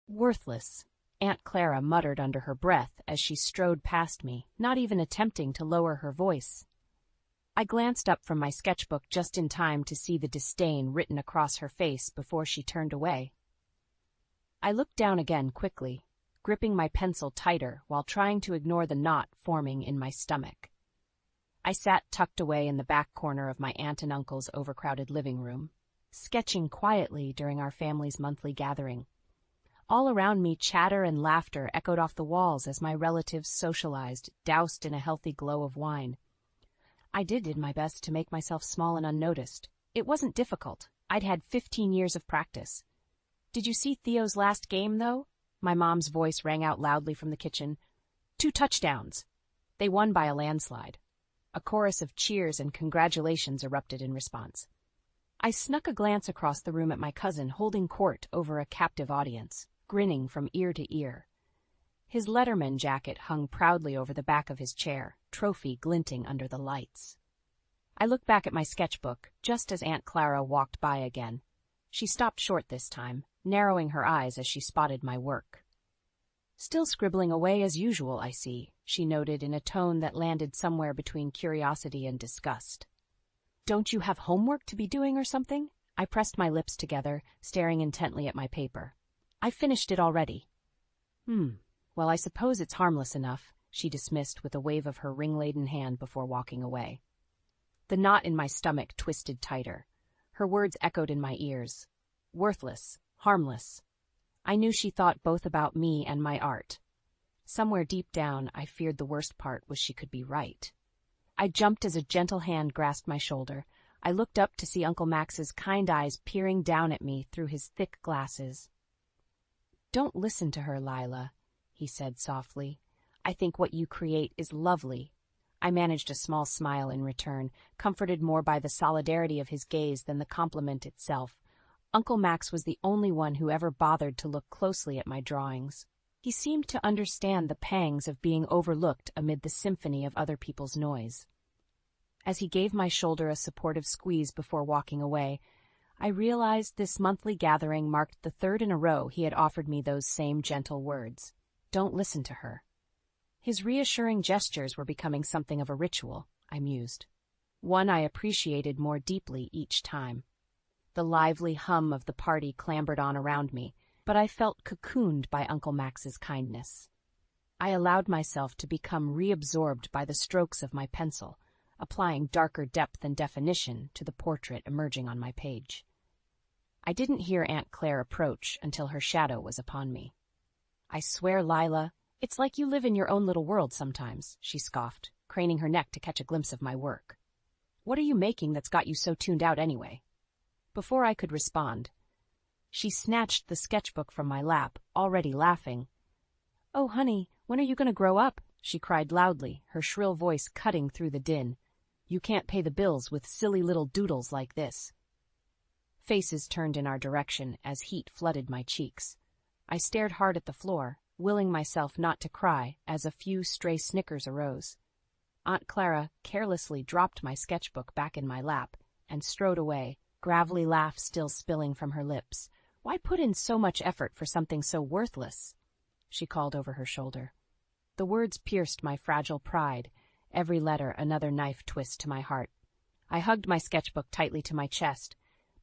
Worthless, Aunt Clara muttered under her breath as she strode past me, not even attempting to lower her voice. I glanced up from my sketchbook just in time to see the disdain written across her face before she turned away. I looked down again quickly, gripping my pencil tighter while trying to ignore the knot forming in my stomach. I sat tucked away in the back corner of my aunt and uncle's overcrowded living room, sketching quietly during our family's monthly gathering. All around me, chatter and laughter echoed off the walls as my relatives socialized, doused in a healthy glow of wine. I did my best to make myself small and unnoticed. It wasn't difficult. I'd had 15 years of practice. "Did you see Theo's last game, though?" My mom's voice rang out loudly from the kitchen. 2 touchdowns. They won by a landslide. A chorus of cheers and congratulations erupted in response. I snuck a glance across the room at my cousin holding court over a captive audience, grinning from ear to ear. His Letterman jacket hung proudly over the back of his chair, trophy glinting under the lights. I looked back at my sketchbook just as Aunt Clara walked by again. She stopped short this time, narrowing her eyes as she spotted my work. "Still scribbling away as usual, I see," she noted in a tone that landed somewhere between curiosity and disgust. "Don't you have homework to be doing or something?" I pressed my lips together, staring intently at my paper. "I finished it already." Well, I suppose it's harmless enough," she dismissed with a wave of her ring-laden hand before walking away. The knot in my stomach twisted tighter. Her words echoed in my ears. Worthless, harmless. I knew she thought both about me and my art. Somewhere deep down, I feared the worst part was she could be right. I jumped as a gentle hand grasped my shoulder. I looked up to see Uncle Max's kind eyes peering down at me through his thick glasses. "Don't listen to her, Lila," he said softly. "I think what you create is lovely." I managed a small smile in return, comforted more by the solidarity of his gaze than the compliment itself. Uncle Max was the only one who ever bothered to look closely at my drawings. He seemed to understand the pangs of being overlooked amid the symphony of other people's noise. As he gave my shoulder a supportive squeeze before walking away, I realized this monthly gathering marked the 3rd in a row he had offered me those same gentle words. Don't listen to her. His reassuring gestures were becoming something of a ritual, I mused. One I appreciated more deeply each time. The lively hum of the party clambered on around me, but I felt cocooned by Uncle Max's kindness. I allowed myself to become reabsorbed by the strokes of my pencil, applying darker depth and definition to the portrait emerging on my page. I didn't hear Aunt Claire approach until her shadow was upon me. "I swear, Lila, it's like you live in your own little world sometimes," she scoffed, craning her neck to catch a glimpse of my work. "What are you making that's got you so tuned out anyway?" Before I could respond, she snatched the sketchbook from my lap, already laughing. "Oh, honey, when are you going to grow up?" she cried loudly, her shrill voice cutting through the din. "You can't pay the bills with silly little doodles like this." Faces turned in our direction as heat flooded my cheeks. I stared hard at the floor, willing myself not to cry as a few stray snickers arose. Aunt Clara carelessly dropped my sketchbook back in my lap and strode away, gravelly laugh still spilling from her lips. "Why put in so much effort for something so worthless?" she called over her shoulder. The words pierced my fragile pride, every letter another knife twist to my heart. I hugged my sketchbook tightly to my chest,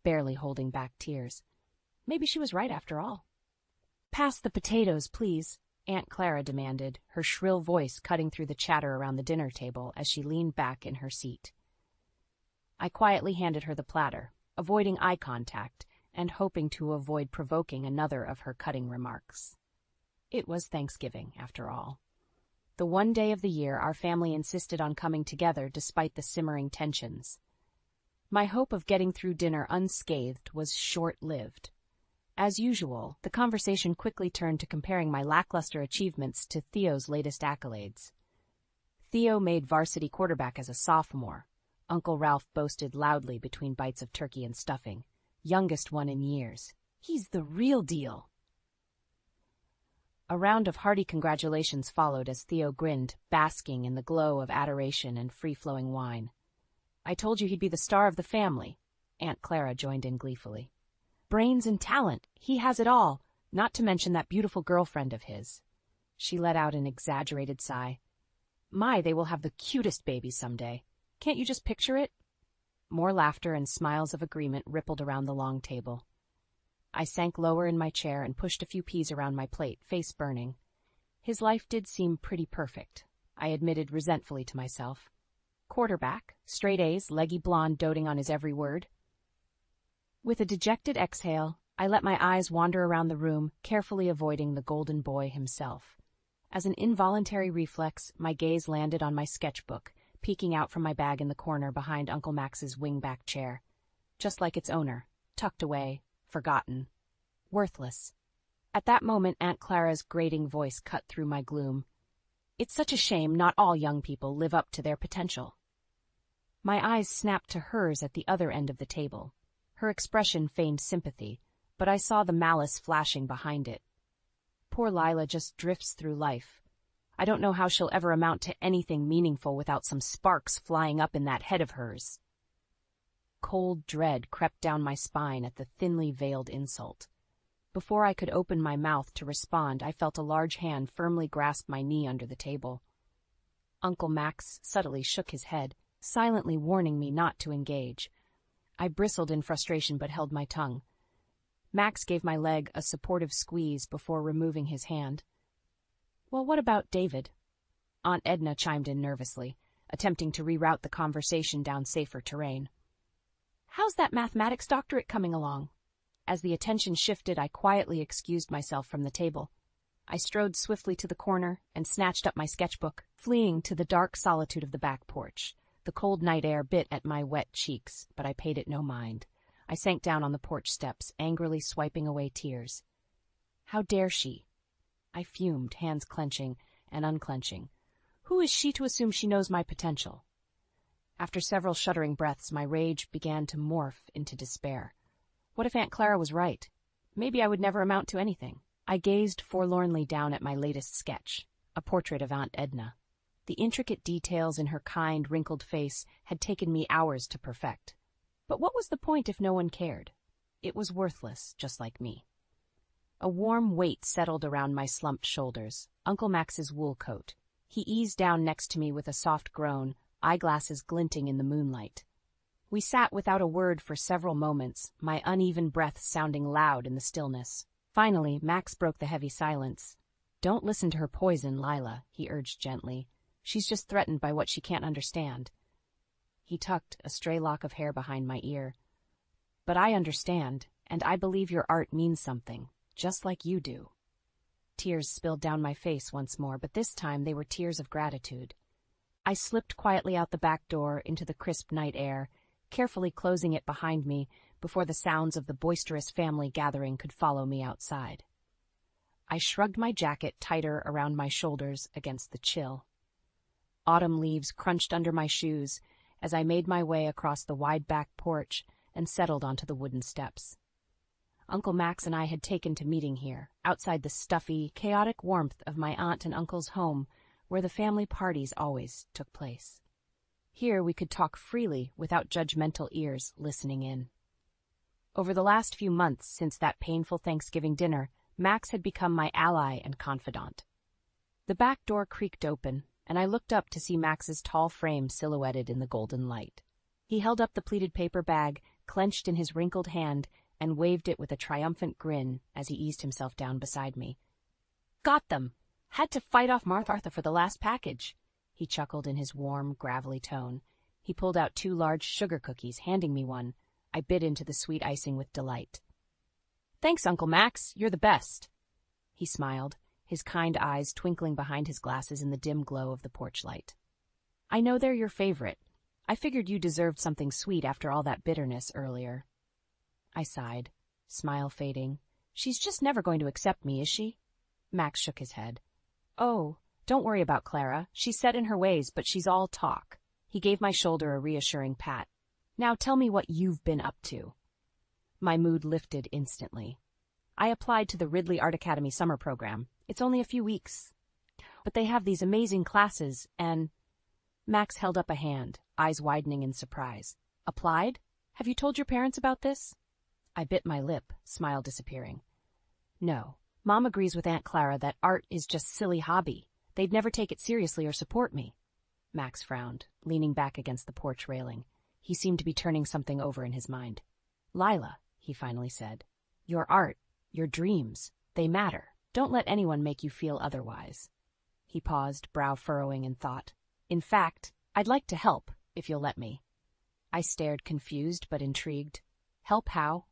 barely holding back tears. Maybe she was right after all. "Pass the potatoes, please," Aunt Clara demanded, her shrill voice cutting through the chatter around the dinner table as she leaned back in her seat. I quietly handed her the platter, avoiding eye contact and hoping to avoid provoking another of her cutting remarks. It was Thanksgiving, after all. The one day of the year our family insisted on coming together despite the simmering tensions. My hope of getting through dinner unscathed was short-lived. As usual, the conversation quickly turned to comparing my lackluster achievements to Theo's latest accolades. Theo made varsity quarterback as a sophomore. Uncle Ralph boasted loudly between bites of turkey and stuffing. Youngest one in years. "He's the real deal." A round of hearty congratulations followed as Theo grinned, basking in the glow of adoration and free-flowing wine. "I told you he'd be the star of the family," Aunt Clara joined in gleefully. "Brains and talent, he has it all. Not to mention that beautiful girlfriend of his. She let out an exaggerated sigh. My, they will have the cutest baby someday. Can't you just picture it? More laughter and smiles of agreement rippled around the long table. I sank lower in my chair and pushed a few peas around my plate, face burning. His life did seem pretty perfect, I admitted resentfully to myself. Quarterback, straight A's, leggy blonde doting on his every word. With a dejected exhale, I let my eyes wander around the room, carefully avoiding the golden boy himself. As an involuntary reflex, my gaze landed on my sketchbook, peeking out from my bag in the corner behind Uncle Max's wingback chair. Just like its owner, tucked away, forgotten, worthless. At that moment, Aunt Clara's grating voice cut through my gloom. It's such a shame not all young people live up to their potential. My eyes snapped to hers at the other end of the table. Her expression feigned sympathy, but I saw the malice flashing behind it. Poor Lila just drifts through life. I don't know how she'll ever amount to anything meaningful without some sparks flying up in that head of hers. Cold dread crept down my spine at the thinly veiled insult. Before I could open my mouth to respond, I felt a large hand firmly grasp my knee under the table. Uncle Max subtly shook his head, silently warning me not to engage. I bristled in frustration but held my tongue. Max gave my leg a supportive squeeze before removing his hand. Well, what about David? Aunt Edna chimed in nervously, attempting to reroute the conversation down safer terrain. How's that mathematics doctorate coming along? As the attention shifted, I quietly excused myself from the table. I strode swiftly to the corner and snatched up my sketchbook, fleeing to the dark solitude of the back porch. The cold night air bit at my wet cheeks, but I paid it no mind. I sank down on the porch steps, angrily swiping away tears. How dare she? I fumed, hands clenching and unclenching. Who is she to assume she knows my potential? After several shuddering breaths, my rage began to morph into despair. What if Aunt Clara was right? Maybe I would never amount to anything. I gazed forlornly down at my latest sketch, a portrait of Aunt Edna. The intricate details in her kind, wrinkled face had taken me hours to perfect. But what was the point if no one cared? It was worthless, just like me. A warm weight settled around my slumped shoulders, Uncle Max's wool coat. He eased down next to me with a soft groan, eyeglasses glinting in the moonlight. We sat without a word for several moments, my uneven breath sounding loud in the stillness. Finally, Max broke the heavy silence. Don't listen to her poison, Lila, he urged gently. She's just threatened by what she can't understand. He tucked a stray lock of hair behind my ear. But I understand, and I believe your art means something, just like you do. Tears spilled down my face once more, but this time they were tears of gratitude. I slipped quietly out the back door into the crisp night air, carefully closing it behind me before the sounds of the boisterous family gathering could follow me outside. I shrugged my jacket tighter around my shoulders against the chill. Autumn leaves crunched under my shoes as I made my way across the wide back porch and settled onto the wooden steps. Uncle Max and I had taken to meeting here, outside the stuffy, chaotic warmth of my aunt and uncle's home, where the family parties always took place. Here we could talk freely without judgmental ears listening in. Over the last few months since that painful Thanksgiving dinner, Max had become my ally and confidant. The back door creaked open, and I looked up to see Max's tall frame silhouetted in the golden light. He held up the pleated paper bag, clenched in his wrinkled hand, and waved it with a triumphant grin as he eased himself down beside me. Got them! Had to fight off Martha for the last package. He chuckled in his warm, gravelly tone. He pulled out 2 large sugar cookies, handing me one. I bit into the sweet icing with delight. Thanks, Uncle Max. You're the best. He smiled, his kind eyes twinkling behind his glasses in the dim glow of the porch light. I know they're your favorite. I figured you deserved something sweet after all that bitterness earlier. I sighed, smile fading. She's just never going to accept me, is she? Max shook his head. Oh, don't worry about Clara. She's set in her ways, but she's all talk. He gave my shoulder a reassuring pat. Now tell me what you've been up to. My mood lifted instantly. I applied to the Ridley Art Academy summer program. It's only a few weeks. But they have these amazing classes, and... Max held up a hand, eyes widening in surprise. Applied? Have you told your parents about this? I bit my lip, smile disappearing. No, Mom agrees with Aunt Clara that art is just silly hobby. They'd never take it seriously or support me. Max frowned, leaning back against the porch railing. He seemed to be turning something over in his mind. Lila, he finally said, your art, your dreams, they matter. Don't let anyone make you feel otherwise. He paused, brow furrowing in thought. In fact, I'd like to help, if you'll let me. I stared, confused but intrigued. Help how?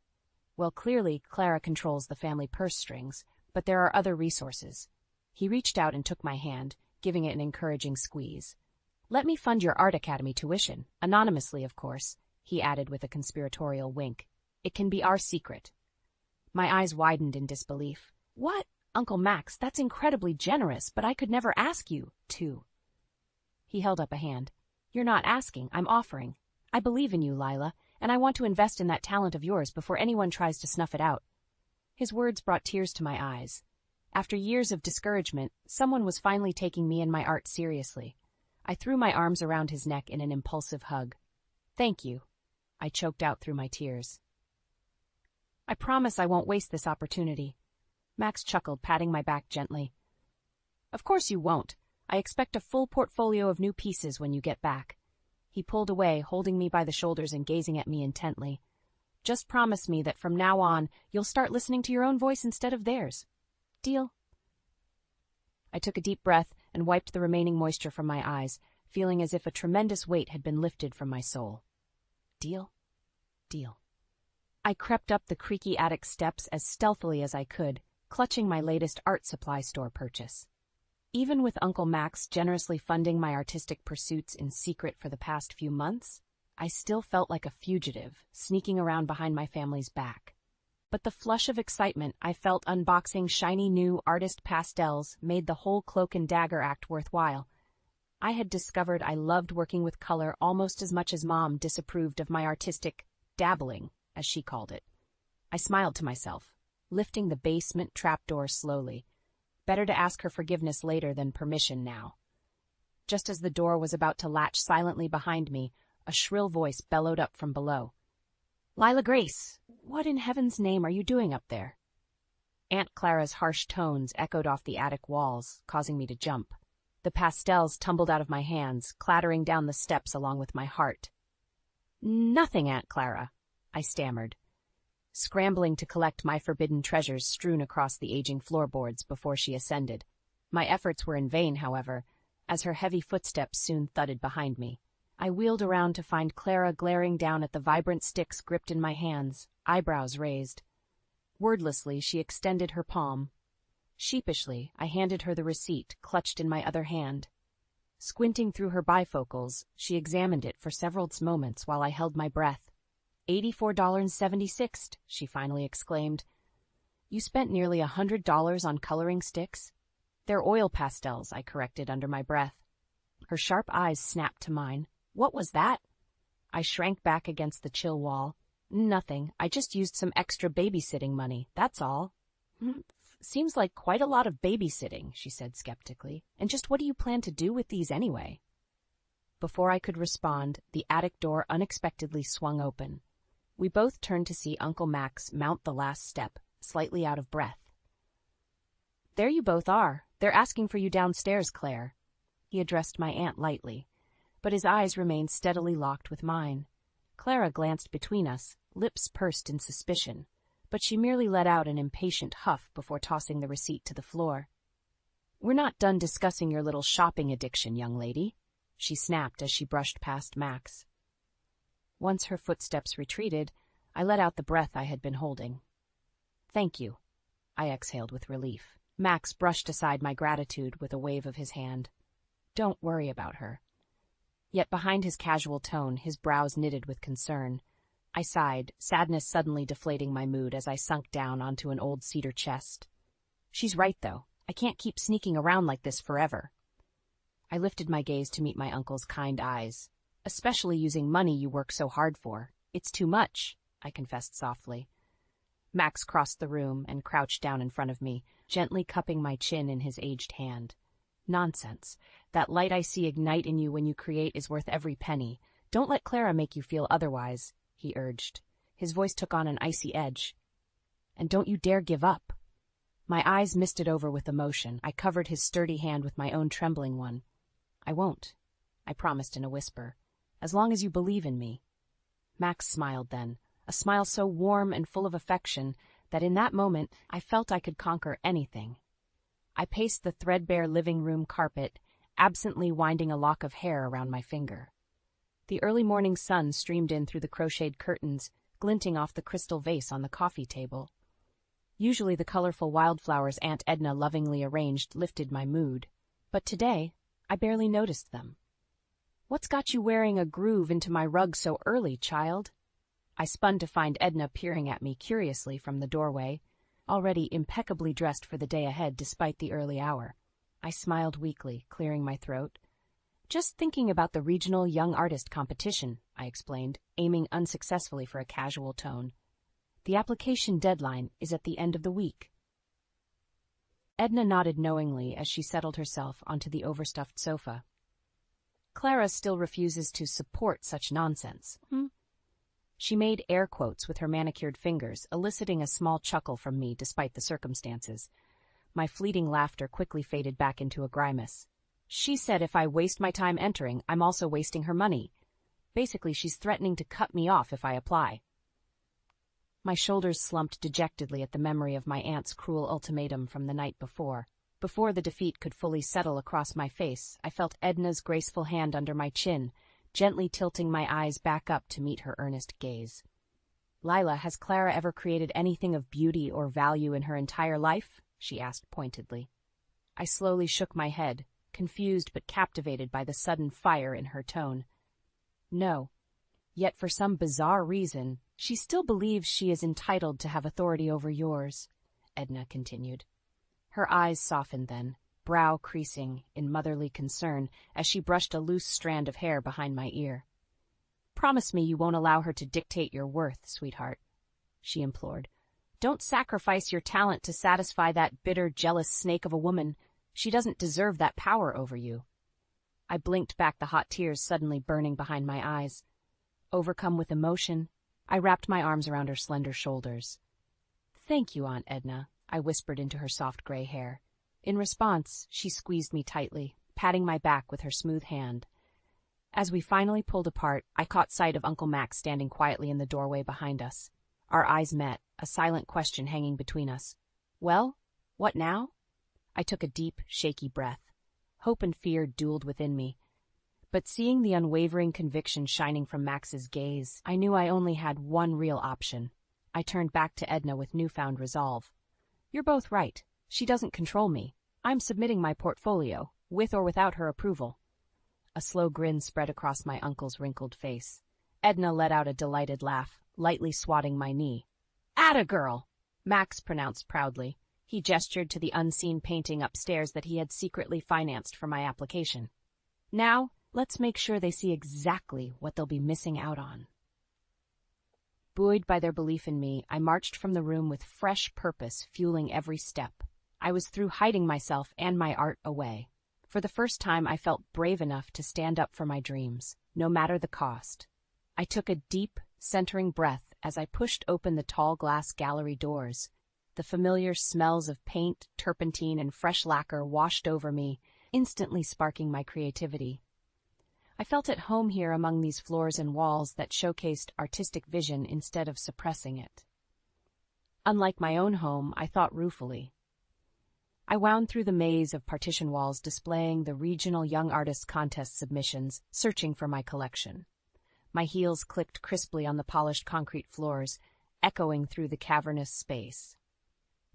Well, clearly, Clara controls the family purse strings, but there are other resources. He reached out and took my hand, giving it an encouraging squeeze. Let me fund your art academy tuition, anonymously, of course, he added with a conspiratorial wink. It can be our secret. My eyes widened in disbelief. What? Uncle Max, that's incredibly generous, but I could never ask you to. He held up a hand. You're not asking, I'm offering. I believe in you, Lila, and I want to invest in that talent of yours before anyone tries to snuff it out. His words brought tears to my eyes. After years of discouragement, someone was finally taking me and my art seriously. I threw my arms around his neck in an impulsive hug. Thank you, I choked out through my tears. I promise I won't waste this opportunity. Max chuckled, patting my back gently. Of course you won't. I expect a full portfolio of new pieces when you get back. He pulled away, holding me by the shoulders and gazing at me intently. Just promise me that from now on, you'll start listening to your own voice instead of theirs. Deal? I took a deep breath and wiped the remaining moisture from my eyes, feeling as if a tremendous weight had been lifted from my soul. Deal? Deal. I crept up the creaky attic steps as stealthily as I could, clutching my latest art supply store purchase. Even with Uncle Max generously funding my artistic pursuits in secret for the past few months, I still felt like a fugitive, sneaking around behind my family's back. But the flush of excitement I felt unboxing shiny new artist pastels made the whole cloak and dagger act worthwhile. I had discovered I loved working with color almost as much as Mom disapproved of my artistic dabbling, as she called it. I smiled to myself, lifting the basement trapdoor slowly. Better to ask her forgiveness later than permission now. Just as the door was about to latch silently behind me, a shrill voice bellowed up from below. Lila Grace, what in heaven's name are you doing up there? Aunt Clara's harsh tones echoed off the attic walls, causing me to jump. The pastels tumbled out of my hands, clattering down the steps along with my heart. Nothing, Aunt Clara, I stammered, scrambling to collect my forbidden treasures strewn across the aging floorboards before she ascended. My efforts were in vain, however, as her heavy footsteps soon thudded behind me. I wheeled around to find Clara glaring down at the vibrant sticks gripped in my hands, eyebrows raised. Wordlessly, she extended her palm. Sheepishly, I handed her the receipt, clutched in my other hand. Squinting through her bifocals, she examined it for several moments while I held my breath. $84.76, she finally exclaimed. You spent nearly $100 on coloring sticks? They're oil pastels, I corrected under my breath. Her sharp eyes snapped to mine. What was that? I shrank back against the chill wall. Nothing. I just used some extra babysitting money, that's all. Seems like quite a lot of babysitting, she said skeptically. And just what do you plan to do with these anyway? Before I could respond, the attic door unexpectedly swung open. We both turned to see Uncle Max mount the last step, slightly out of breath. There you both are. They're asking for you downstairs, Claire. He addressed my aunt lightly, but his eyes remained steadily locked with mine. Clara glanced between us, lips pursed in suspicion, but she merely let out an impatient huff before tossing the receipt to the floor. We're not done discussing your little shopping addiction, young lady, she snapped as she brushed past Max. Once her footsteps retreated, I let out the breath I had been holding. Thank you, I exhaled with relief. Max brushed aside my gratitude with a wave of his hand. Don't worry about her. Yet behind his casual tone, his brows knitted with concern. I sighed, sadness suddenly deflating my mood as I sunk down onto an old cedar chest. She's right, though. I can't keep sneaking around like this forever. I lifted my gaze to meet my uncle's kind eyes. Especially using money you work so hard for. It's too much, I confessed softly. Max crossed the room and crouched down in front of me, gently cupping my chin in his aged hand. Nonsense. That light I see ignite in you when you create is worth every penny. Don't let Clara make you feel otherwise, he urged. His voice took on an icy edge. And don't you dare give up. My eyes misted over with emotion. I covered his sturdy hand with my own trembling one. "I won't," I promised in a whisper, "as long as you believe in me." Max smiled then, a smile so warm and full of affection that in that moment I felt I could conquer anything. I paced the threadbare living room carpet, absently winding a lock of hair around my finger. The early morning sun streamed in through the crocheted curtains, glinting off the crystal vase on the coffee table. Usually the colorful wildflowers Aunt Edna lovingly arranged lifted my mood, but today I barely noticed them. "What's got you wearing a groove into my rug so early, child?" I spun to find Edna peering at me curiously from the doorway, already impeccably dressed for the day ahead despite the early hour. I smiled weakly, clearing my throat. "Just thinking about the regional young artist competition," I explained, aiming unsuccessfully for a casual tone. "The application deadline is at the end of the week." Edna nodded knowingly as she settled herself onto the overstuffed sofa. "Clara still refuses to support such nonsense, She made air quotes with her manicured fingers, eliciting a small chuckle from me despite the circumstances. My fleeting laughter quickly faded back into a grimace. "She said if I waste my time entering, I'm also wasting her money. Basically, she's threatening to cut me off if I apply." My shoulders slumped dejectedly at the memory of my aunt's cruel ultimatum from the night before. Before the defeat could fully settle across my face, I felt Edna's graceful hand under my chin, gently tilting my eyes back up to meet her earnest gaze. "Lila, has Clara ever created anything of beauty or value in her entire life?" she asked pointedly. I slowly shook my head, confused but captivated by the sudden fire in her tone. "No. Yet for some bizarre reason, she still believes she is entitled to have authority over yours," Edna continued. Her eyes softened then, brow creasing in motherly concern as she brushed a loose strand of hair behind my ear. "Promise me you won't allow her to dictate your worth, sweetheart," she implored. "Don't sacrifice your talent to satisfy that bitter, jealous snake of a woman. She doesn't deserve that power over you." I blinked back, the hot tears suddenly burning behind my eyes. Overcome with emotion, I wrapped my arms around her slender shoulders. "Thank you, Aunt Edna," I whispered into her soft gray hair. In response, she squeezed me tightly, patting my back with her smooth hand. As we finally pulled apart, I caught sight of Uncle Max standing quietly in the doorway behind us. Our eyes met, a silent question hanging between us. "Well, what now?" I took a deep, shaky breath. Hope and fear dueled within me. But seeing the unwavering conviction shining from Max's gaze, I knew I only had one real option. I turned back to Edna with newfound resolve. "You're both right. She doesn't control me. I'm submitting my portfolio, with or without her approval." A slow grin spread across my uncle's wrinkled face. Edna let out a delighted laugh, lightly swatting my knee. "Atta girl!" Max pronounced proudly. He gestured to the unseen painting upstairs that he had secretly financed for my application. "Now, let's make sure they see exactly what they'll be missing out on." Buoyed by their belief in me, I marched from the room with fresh purpose fueling every step. I was through hiding myself and my art away. For the first time, I felt brave enough to stand up for my dreams, no matter the cost. I took a deep, centering breath as I pushed open the tall glass gallery doors. The familiar smells of paint, turpentine, and fresh lacquer washed over me, instantly sparking my creativity. I felt at home here among these floors and walls that showcased artistic vision instead of suppressing it. Unlike my own home, I thought ruefully. I wound through the maze of partition walls displaying the regional Young Artists Contest submissions, searching for my collection. My heels clicked crisply on the polished concrete floors, echoing through the cavernous space.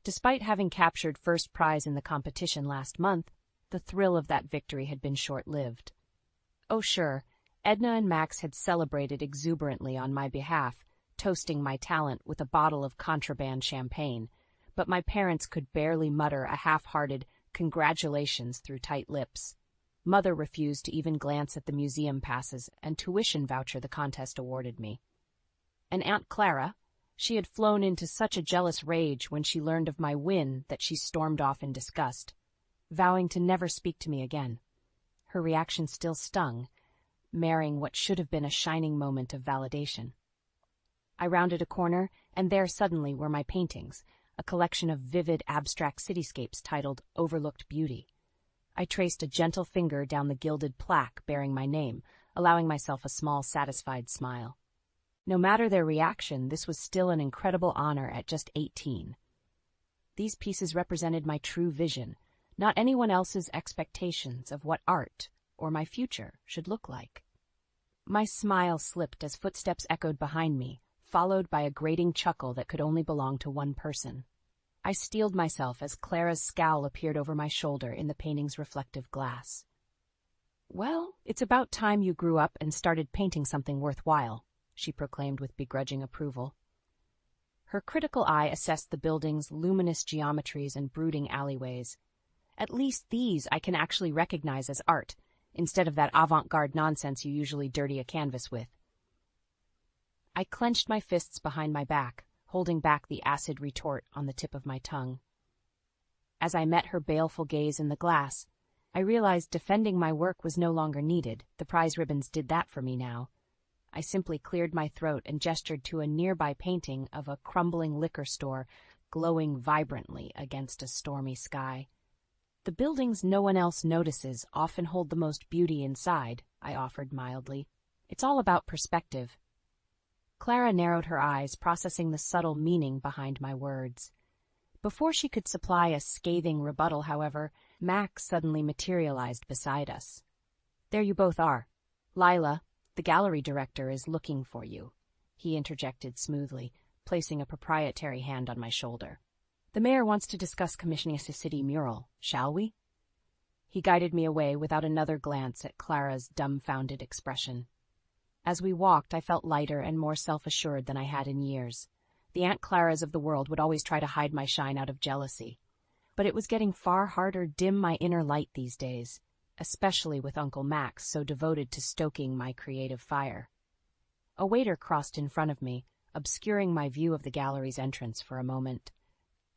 Despite having captured first prize in the competition last month, the thrill of that victory had been short-lived. Oh sure, Edna and Max had celebrated exuberantly on my behalf, toasting my talent with a bottle of contraband champagne, but my parents could barely mutter a half-hearted congratulations through tight lips. Mother refused to even glance at the museum passes and tuition voucher the contest awarded me. And Aunt Clara, she had flown into such a jealous rage when she learned of my win that she stormed off in disgust, vowing to never speak to me again. Her reaction still stung, marring what should have been a shining moment of validation. I rounded a corner, and there suddenly were my paintings, a collection of vivid, abstract cityscapes titled Overlooked Beauty. I traced a gentle finger down the gilded plaque bearing my name, allowing myself a small, satisfied smile. No matter their reaction, this was still an incredible honor at just 18. These pieces represented my true vision, not anyone else's expectations of what art, or my future, should look like. My smile slipped as footsteps echoed behind me, followed by a grating chuckle that could only belong to one person. I steeled myself as Clara's scowl appeared over my shoulder in the painting's reflective glass. "Well, it's about time you grew up and started painting something worthwhile," she proclaimed with begrudging approval. Her critical eye assessed the building's luminous geometries and brooding alleyways. "At least these I can actually recognize as art, instead of that avant-garde nonsense you usually dirty a canvas with." I clenched my fists behind my back, holding back the acid retort on the tip of my tongue. As I met her baleful gaze in the glass, I realized defending my work was no longer needed. The prize ribbons did that for me now. I simply cleared my throat and gestured to a nearby painting of a crumbling liquor store glowing vibrantly against a stormy sky. "The buildings no one else notices often hold the most beauty inside," I offered mildly. "It's all about perspective." Clara narrowed her eyes, processing the subtle meaning behind my words. Before she could supply a scathing rebuttal, however, Max suddenly materialized beside us. "There you both are. Lila, the gallery director, is looking for you," he interjected smoothly, placing a proprietary hand on my shoulder. "The mayor wants to discuss commissioning a city mural. Shall we?" He guided me away without another glance at Clara's dumbfounded expression. As we walked, I felt lighter and more self-assured than I had in years. The Aunt Claras of the world would always try to hide my shine out of jealousy. But it was getting far harder to dim my inner light these days, especially with Uncle Max so devoted to stoking my creative fire. A waiter crossed in front of me, obscuring my view of the gallery's entrance for a moment.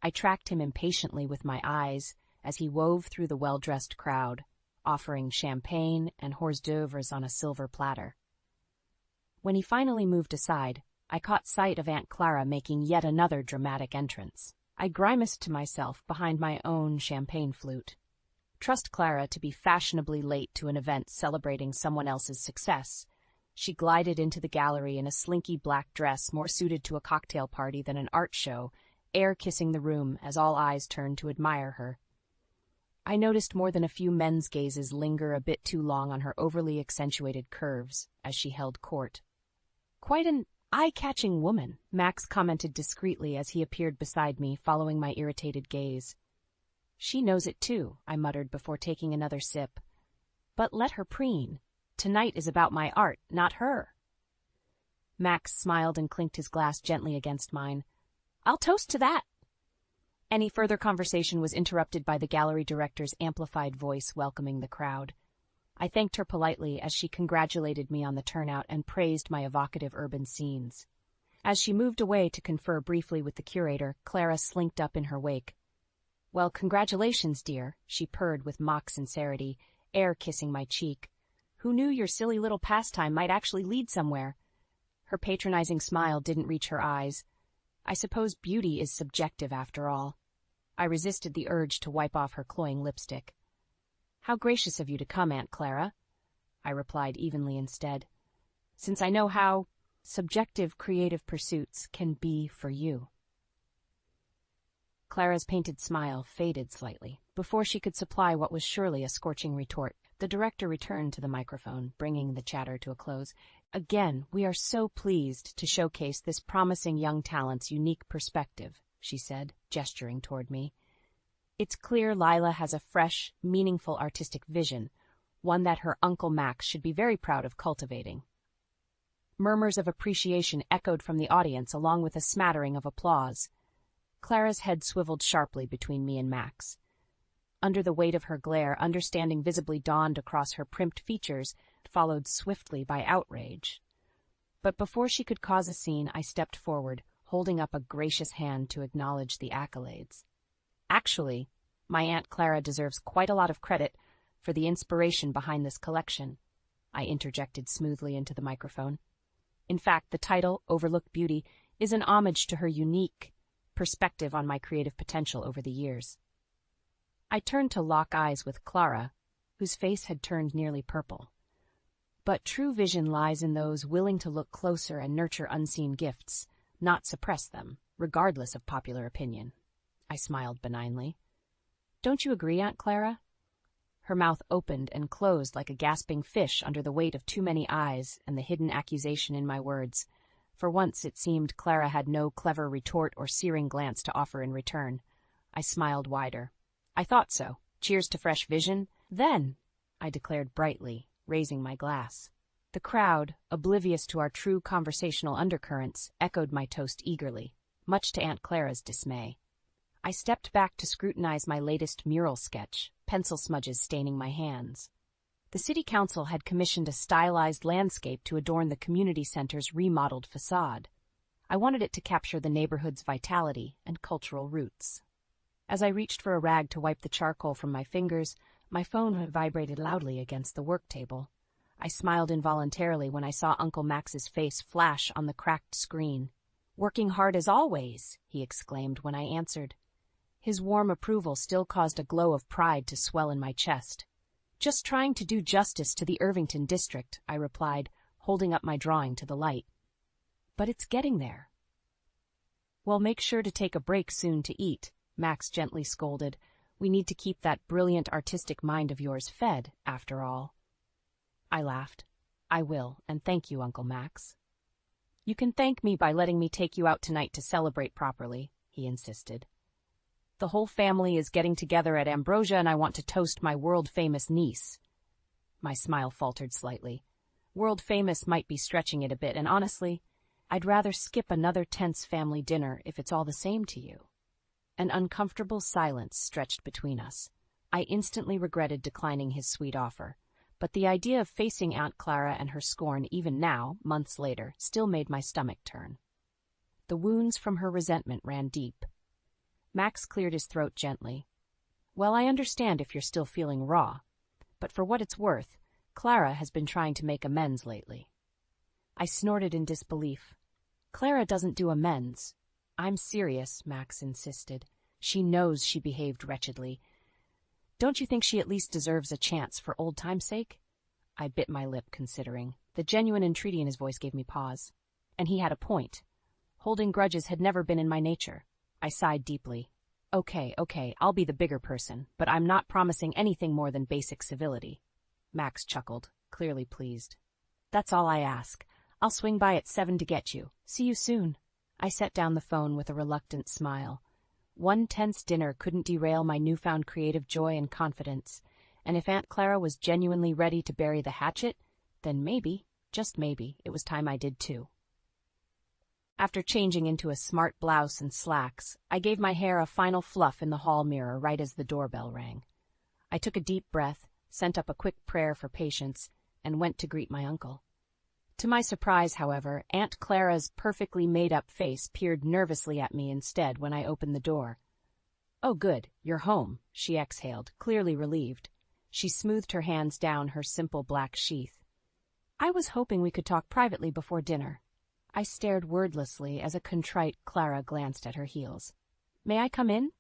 I tracked him impatiently with my eyes as he wove through the well-dressed crowd, offering champagne and hors d'oeuvres on a silver platter. When he finally moved aside, I caught sight of Aunt Clara making yet another dramatic entrance. I grimaced to myself behind my own champagne flute. Trust Clara to be fashionably late to an event celebrating someone else's success. She glided into the gallery in a slinky black dress more suited to a cocktail party than an art show, air-kissing the room as all eyes turned to admire her. I noticed more than a few men's gazes linger a bit too long on her overly accentuated curves as she held court. "Quite an eye-catching woman," Max commented discreetly as he appeared beside me, following my irritated gaze. "She knows it too," I muttered before taking another sip. "But let her preen. Tonight is about my art, not her." Max smiled and clinked his glass gently against mine. "I'll toast to that." Any further conversation was interrupted by the gallery director's amplified voice welcoming the crowd. I thanked her politely as she congratulated me on the turnout and praised my evocative urban scenes. As she moved away to confer briefly with the curator, Clara slinked up in her wake. "Well, congratulations, dear," she purred with mock sincerity, air-kissing my cheek. "Who knew your silly little pastime might actually lead somewhere?" Her patronizing smile didn't reach her eyes. I suppose beauty is subjective after all. I resisted the urge to wipe off her cloying lipstick. "How gracious of you to come, Aunt Clara," I replied evenly instead, "since I know how subjective creative pursuits can be for you." Clara's painted smile faded slightly. Before she could supply what was surely a scorching retort, the director returned to the microphone, bringing the chatter to a close. "Again, we are so pleased to showcase this promising young talent's unique perspective," she said, gesturing toward me. "It's clear Lila has a fresh, meaningful artistic vision, one that her Uncle Max should be very proud of cultivating." Murmurs of appreciation echoed from the audience along with a smattering of applause. Clara's head swiveled sharply between me and Max. Under the weight of her glare, understanding visibly dawned across her primped features, followed swiftly by outrage. But before she could cause a scene, I stepped forward, holding up a gracious hand to acknowledge the accolades. "Actually, my Aunt Clara deserves quite a lot of credit for the inspiration behind this collection," I interjected smoothly into the microphone. "In fact, the title, Overlooked Beauty, is an homage to her unique perspective on my creative potential over the years. I turned to lock eyes with Clara, whose face had turned nearly purple. But true vision lies in those willing to look closer and nurture unseen gifts, not suppress them, regardless of popular opinion. I smiled benignly. Don't you agree, Aunt Clara? Her mouth opened and closed like a gasping fish under the weight of too many eyes and the hidden accusation in my words. For once it seemed Clara had no clever retort or searing glance to offer in return. I smiled wider. I thought so. Cheers to fresh vision. Then, I declared brightly, raising my glass. The crowd, oblivious to our true conversational undercurrents, echoed my toast eagerly, much to Aunt Clara's dismay. I stepped back to scrutinize my latest mural sketch, pencil smudges staining my hands. The city council had commissioned a stylized landscape to adorn the community center's remodeled facade. I wanted it to capture the neighborhood's vitality and cultural roots. As I reached for a rag to wipe the charcoal from my fingers, my phone vibrated loudly against the work table. I smiled involuntarily when I saw Uncle Max's face flash on the cracked screen. "Working hard as always," he exclaimed when I answered. His warm approval still caused a glow of pride to swell in my chest. "Just trying to do justice to the Irvington district," I replied, holding up my drawing to the light. "But it's getting there." "Well, make sure to take a break soon to eat," Max gently scolded. "We need to keep that brilliant artistic mind of yours fed, after all." I laughed. "I will, and thank you, Uncle Max." "You can thank me by letting me take you out tonight to celebrate properly," he insisted. "The whole family is getting together at Ambrosia, and I want to toast my world-famous niece." My smile faltered slightly. World-famous might be stretching it a bit, and honestly, I'd rather skip another tense family dinner if it's all the same to you. An uncomfortable silence stretched between us. I instantly regretted declining his sweet offer, but the idea of facing Aunt Clara and her scorn even now, months later, still made my stomach turn. The wounds from her resentment ran deep. Max cleared his throat gently. "Well, I understand if you're still feeling raw, but for what it's worth, Clara has been trying to make amends lately." I snorted in disbelief. "Clara doesn't do amends." "I'm serious," Max insisted. "She knows she behaved wretchedly. Don't you think she at least deserves a chance for old time's sake?" I bit my lip, considering. The genuine entreaty in his voice gave me pause. And he had a point. Holding grudges had never been in my nature. I sighed deeply. Okay, I'll be the bigger person, but I'm not promising anything more than basic civility." Max chuckled, clearly pleased. "That's all I ask. I'll swing by at 7 to get you. See you soon." I set down the phone with a reluctant smile. One tense dinner couldn't derail my newfound creative joy and confidence, and if Aunt Clara was genuinely ready to bury the hatchet, then maybe, just maybe, it was time I did too. After changing into a smart blouse and slacks, I gave my hair a final fluff in the hall mirror right as the doorbell rang. I took a deep breath, sent up a quick prayer for patience, and went to greet my uncle. To my surprise, however, Aunt Clara's perfectly made-up face peered nervously at me instead when I opened the door. "Oh, good, you're home," she exhaled, clearly relieved. She smoothed her hands down her simple black sheath. "I was hoping we could talk privately before dinner." I stared wordlessly as a contrite Clara glanced at her heels. "May I come in?"